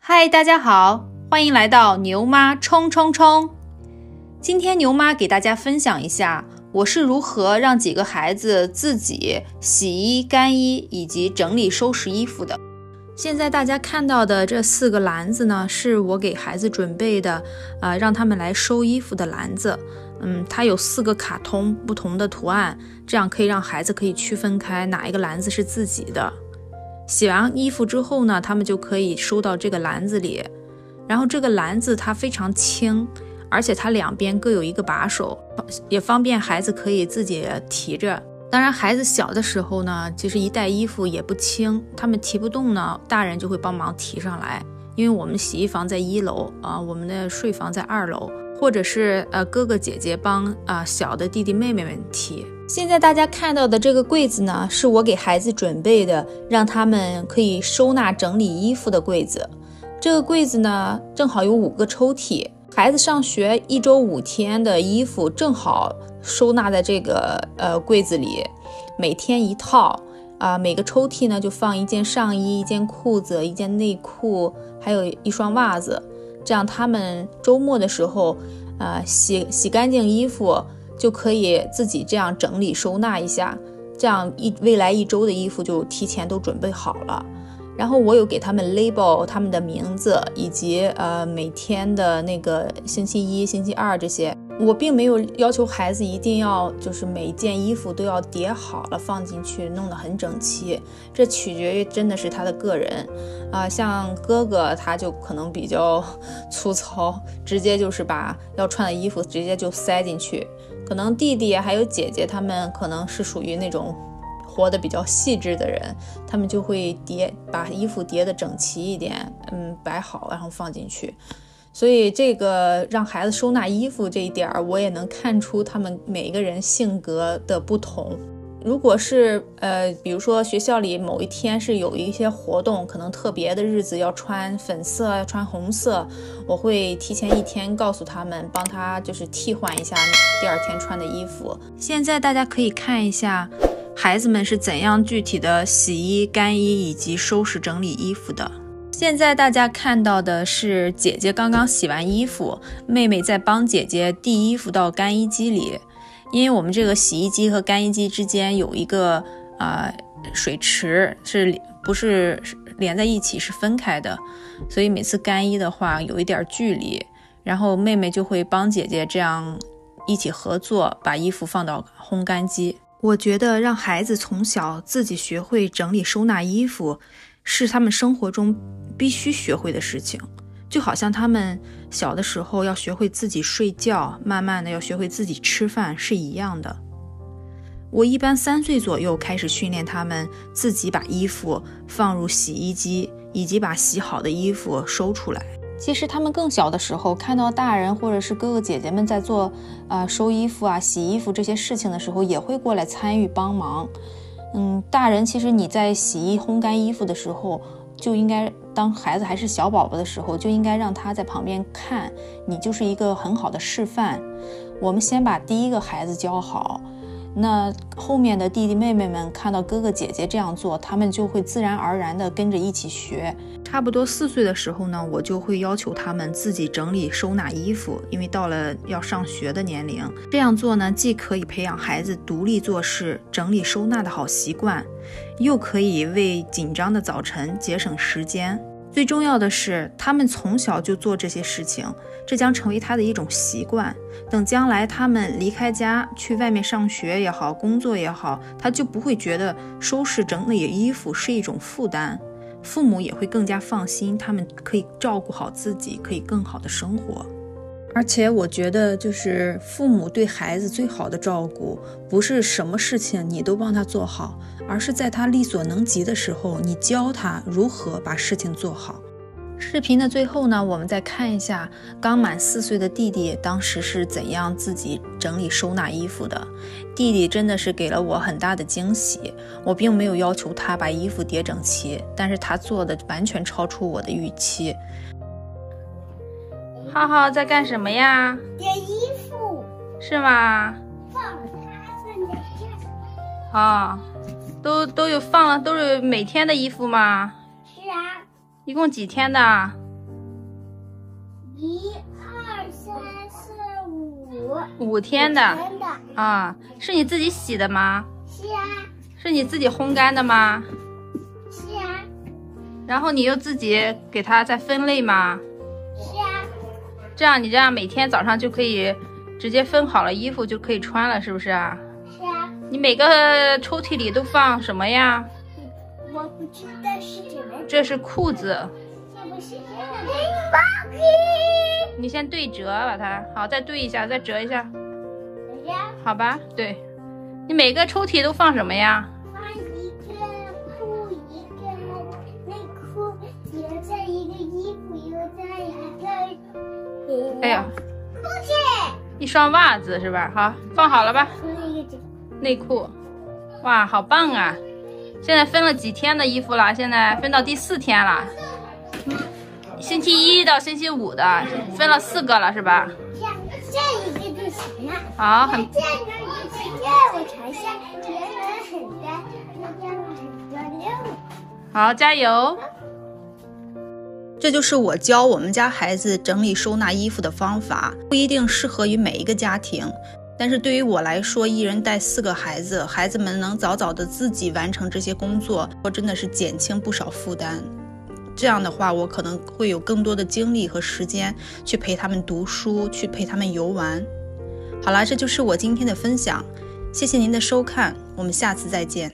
嗨，大家好，欢迎来到牛妈冲冲冲。今天牛妈给大家分享一下，我是如何让几个孩子自己洗衣、干衣以及整理收拾衣服的。现在大家看到的这4个篮子呢，是我给孩子准备的，让他们来收衣服的篮子。它有4个卡通不同的图案，这样可以让孩子可以区分开哪一个篮子是自己的。洗完衣服之后呢，他们就可以收到这个篮子里。然后这个篮子它非常轻，而且它两边各有一个把手，也方便孩子可以自己提着。当然孩子小的时候呢，其实一袋衣服也不轻，他们提不动呢，大人就会帮忙提上来。因为我们洗衣房在1楼我们的睡房在2楼，或者是哥哥姐姐帮小的弟弟妹妹们提。现在大家看到的这个柜子呢，是我给孩子准备的，让他们可以收纳整理衣服的柜子。这个柜子呢，正好有5个抽屉，孩子上学1周5天的衣服正好收纳在这个柜子里，每天1套每个抽屉呢就放1件上衣、1件裤子、1件内裤，还有1双袜子。这样他们周末的时候洗干净衣服，就可以自己这样整理收纳一下，这样未来1周的衣服就提前都准备好了。然后我有给他们 label 他们的名字，以及每天的那个星期1、星期2这些。我并没有要求孩子一定要就是每一件衣服都要叠好了放进去，弄得很整齐，这取决于真的是他的个人像哥哥他就可能比较粗糙，直接就是把要穿的衣服直接就塞进去。可能弟弟还有姐姐他们可能是属于那种活得比较细致的人，他们就会把衣服叠得整齐一点，摆好然后放进去。所以这个让孩子收纳衣服这一点我也能看出他们每一个人性格的不同。如果是比如说学校里某一天是有一些活动，可能特别的日子要穿粉色要穿红色，我会提前1天告诉他们，帮他就是替换一下第2天穿的衣服。现在大家可以看一下孩子们是怎样具体的洗衣、干衣以及收拾整理衣服的。现在大家看到的是姐姐刚刚洗完衣服，妹妹在帮姐姐递衣服到干衣机里。因为我们这个洗衣机和干衣机之间有一个水池，不是连在一起，是分开的，所以每次干衣的话有一点距离，然后妹妹就会帮姐姐这样一起合作，把衣服放到烘干机。我觉得让孩子从小自己学会整理收纳衣服，是他们生活中必须学会的事情。就好像他们小的时候要学会自己睡觉，慢慢的要学会自己吃饭是一样的。我一般3岁左右开始训练他们自己把衣服放入洗衣机，以及把洗好的衣服收出来。其实他们更小的时候，看到大人或者是哥哥姐姐们在做收衣服洗衣服这些事情的时候，也会过来参与帮忙。大人其实你在洗衣烘干衣服的时候，就应该当孩子还是小宝宝的时候，就应该让他在旁边看，你就是一个很好的示范。我们先把第1个孩子教好，那后面的弟弟妹妹们看到哥哥姐姐这样做，他们就会自然而然的跟着一起学。差不多4岁的时候呢，我就会要求他们自己整理收纳衣服，因为到了要上学的年龄，这样做呢，既可以培养孩子独立做事、整理收纳的好习惯，又可以为紧张的早晨节省时间。最重要的是，他们从小就做这些事情，这将成为他的一种习惯。等将来他们离开家去外面上学也好，工作也好，他就不会觉得收拾整理衣服是一种负担，父母也会更加放心，他们可以照顾好自己，可以更好的生活。而且我觉得就是父母对孩子最好的照顾，不是什么事情你都帮他做好，而是在他力所能及的时候，你教他如何把事情做好。视频的最后呢，我们再看一下刚满4岁的弟弟当时是怎样自己整理收纳衣服的。弟弟真的是给了我很大的惊喜，我并没有要求他把衣服叠整齐，但是他做的完全超出我的预期。浩浩在干什么呀？叠衣服。是吗？放他们的家。都有放了，都是每天的衣服吗？是啊。一共几天的？ 5天的啊，是你自己洗的吗？是啊。是你自己烘干的吗？是啊。然后你又自己给它再分类吗？是啊。你这样每天早上就可以直接分好了衣服就可以穿了，是不是啊？是啊。你每个抽屉里都放什么呀？我不知道是什么。这是裤子。这不是这个。你先对折把它，好，再对一下，再折一下。好吧，对。你每个抽屉都放什么呀？放一个裤，一个内裤，有这一个衣服，有这一个。哎呀，裤子。一双袜子是吧？好，放好了吧？内裤。哇，好棒啊！现在分了几天的衣服了？现在分到第4天了。星期1到星期5的，分了4个了是吧？这一个就行了。好，很。这我尝一下，原来很干，那样很多肉。好，加油！这就是我教我们家孩子整理收纳衣服的方法，不一定适合于每一个家庭，但是对于我来说，一人带4个孩子，孩子们能早早的自己完成这些工作，我真的是减轻不少负担。这样的话，我可能会有更多的精力和时间去陪他们读书，去陪他们游玩。好了，这就是我今天的分享，谢谢您的收看，我们下次再见。